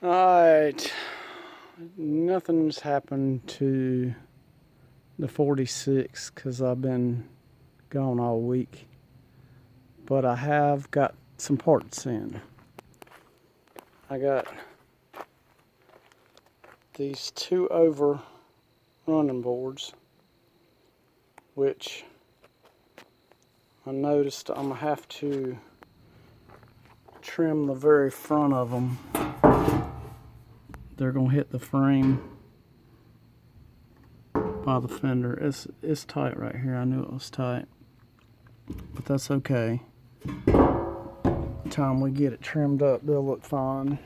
Alright, nothing's happened to the 46 because I've been gone all week, but I have got some parts in. I got these 2 over running boards, which I noticed I'm gonna have to trim the very front of them. They're gonna hit the frame by the fender. It's tight right here. I knew it was tight, but that's okay. By the time we get it trimmed up, they'll look fine.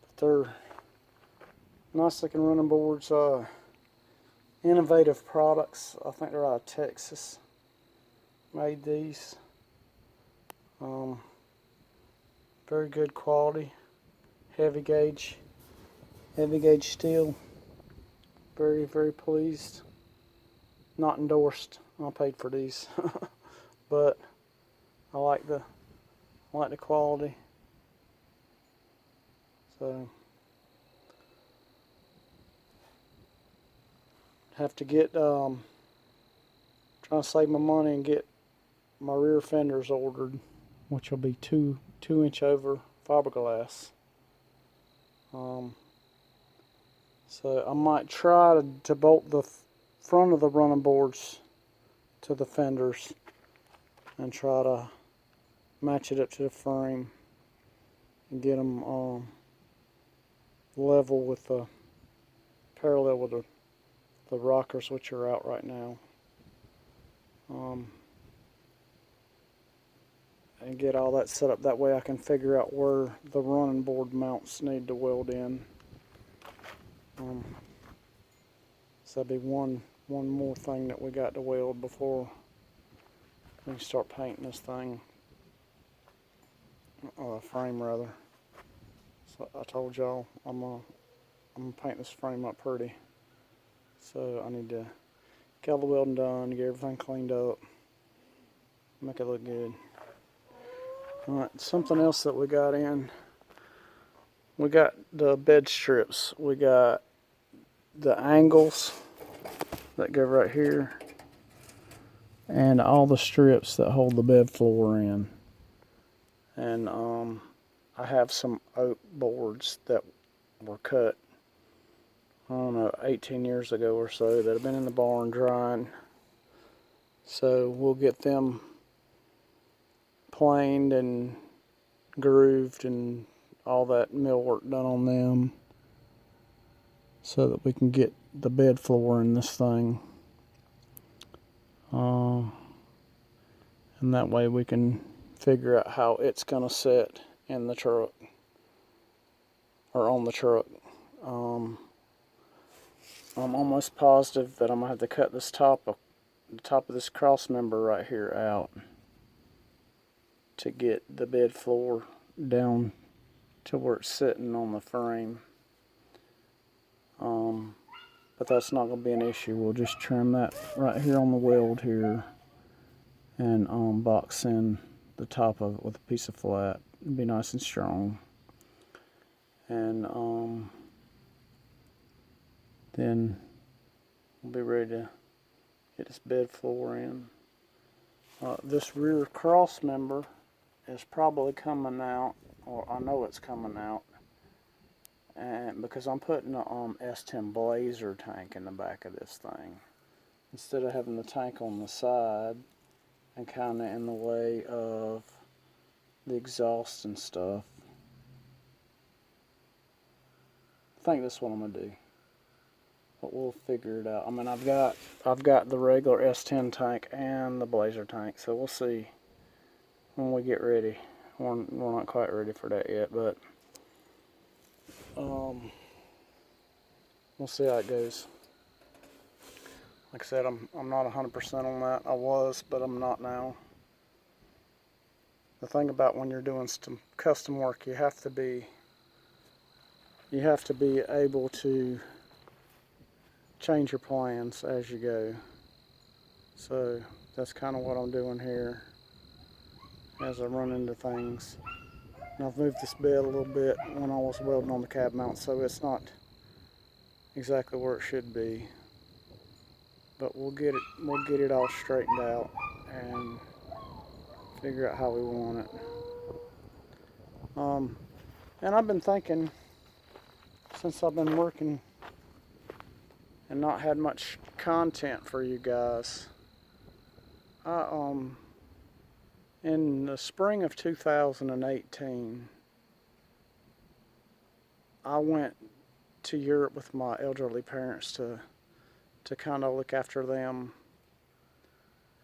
But they're nice looking running boards. Innovative products. I think they're out of Texas. Made these. Very good quality. Heavy gauge steel. Very, very pleased. Not endorsed. I paid for these, but I like the quality. So have to get trying to save my money and get my rear fenders ordered, which will be 2-inch over fiberglass. So I might try to bolt the front of the running boards to the fenders and try to match it up to the frame and get them level with the parallel with the rockers, which are out right now, and get all that set up. That way I can figure out where the running board mounts need to weld in. So that'd be one more thing that we got to weld before we start painting this thing, frame rather. So I told y'all I'm gonna paint this frame up pretty. So I need to get all the welding done, get everything cleaned up, make it look good. Alright, something else that we got in. We got the bed strips. We got the angles that go right here, and all the strips that hold the bed floor in. And I have some oak boards that were cut, I don't know, 18 years ago or so, that have been in the barn drying. So we'll get them planed and grooved and all that millwork done on them so that we can get the bed floor in this thing. And that way we can figure out how it's going to sit in the truck or on the truck. I'm almost positive that I'm going to have to cut this the top of this cross member right here out to get the bed floor down to where it's sitting on the frame. But that's not going to be an issue. We'll just trim that right here on the weld here and box in the top of it with a piece of flat. It'll be nice and strong. And then we'll be ready to get this bed floor in. This rear cross member is probably coming out, or I know it's coming out, and because I'm putting a S10 Blazer tank in the back of this thing, instead of having the tank on the side and kind of in the way of the exhaust and stuff. I think that's what I'm gonna do, but we'll figure it out. I mean, I've got the regular S10 tank and the Blazer tank, so we'll see when we get ready. We're not quite ready for that yet, but we'll see how it goes. Like I said, I'm not 100% on that. I was, but I'm not now. The thing about when you're doing some custom work, you have to be able to change your plans as you go. So that's kind of what I'm doing here as I run into things. And I've moved this bed a little bit when I was welding on the cab mount, so it's not exactly where it should be. But we'll get it all straightened out and figure out how we want it. And I've been thinking, since I've been working and not had much content for you guys, in the spring of 2018, I went to Europe with my elderly parents to kind of look after them.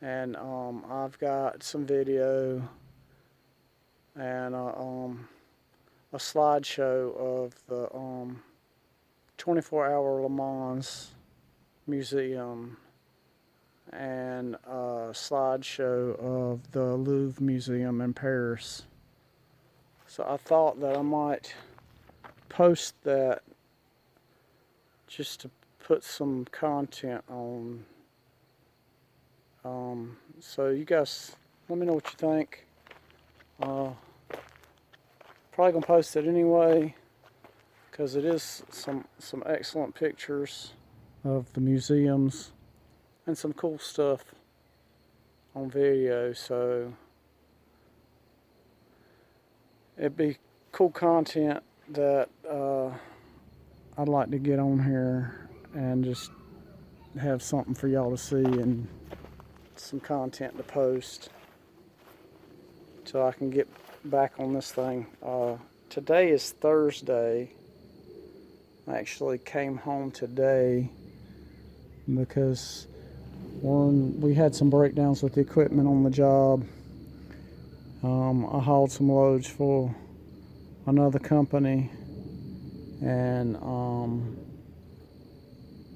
And I've got some video and a slideshow of the 24-hour Le Mans Museum and a slideshow of the Louvre Museum in Paris. So I thought that I might post that just to put some content on. So you guys, let me know what you think. Probably gonna post it anyway, because it is some excellent pictures of the museums and some cool stuff on video. So it'd be cool content that I'd like to get on here and just have something for y'all to see and some content to post so I can get back on this thing. Today is Thursday. I actually came home today because we had some breakdowns with the equipment on the job. I hauled some loads for another company and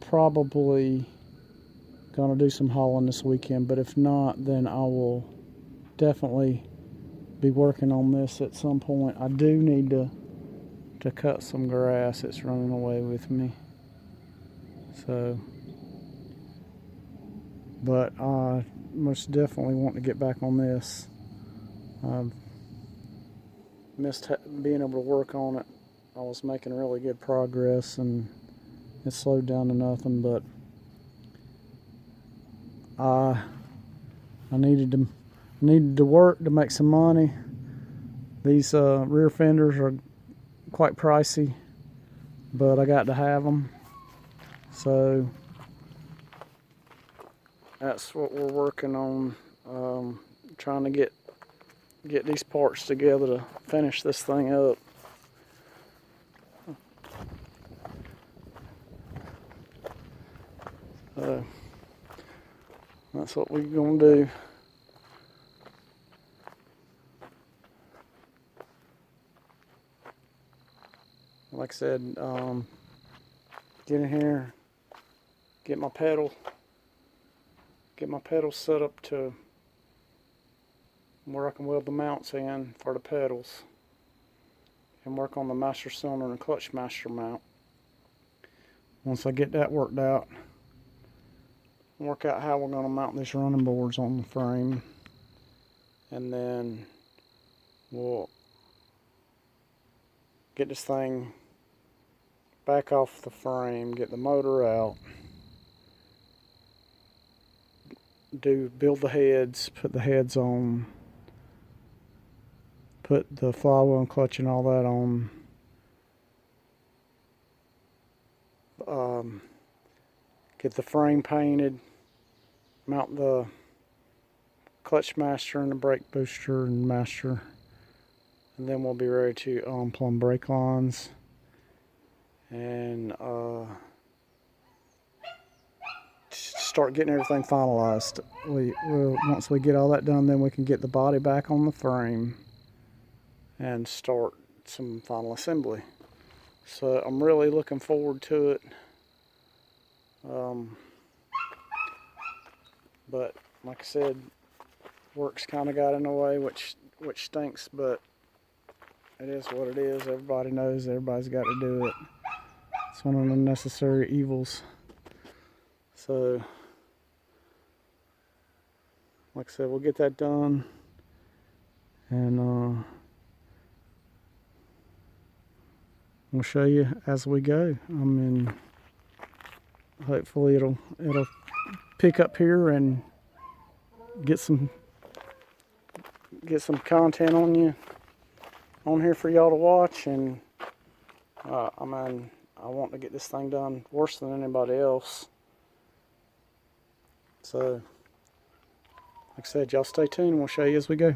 probably gonna do some hauling this weekend, but if not, then I will definitely be working on this at some point. I do need to cut some grass. It's running away with me. So, but I most definitely want to get back on this. I've missed being able to work on it. I was making really good progress and it slowed down to nothing, but I needed to work to make some money. These rear fenders are quite pricey, but I got to have them. So that's what we're working on, trying to get these parts together to finish this thing up. That's what we're gonna do. Like I said, get in here, get my pedal set up to where I can weld the mounts in for the pedals, and work on the master cylinder and clutch master mount. Once I get that worked out, work out how we're going to mount these running boards on the frame, and then we'll get this thing back off the frame, get the motor out, build the heads, put the heads on, put the flywheel and clutch and all that on, get the frame painted, mount the clutch master and the brake booster and master, and then we'll be ready to plumb brake lines and start getting everything finalized. Once we get all that done, then we can get the body back on the frame and start some final assembly. So I'm really looking forward to it. But like I said, work's kind of got in the way, which stinks, but it is what it is. Everybody knows everybody's got to do it. It's one of the necessary evils. So, like I said, we'll get that done, and We'll show you as we go. I mean, hopefully it'll pick up here and get some content on here for y'all to watch. And I mean, I want to get this thing done worse than anybody else. So, like I said, y'all stay tuned. We'll show you as we go.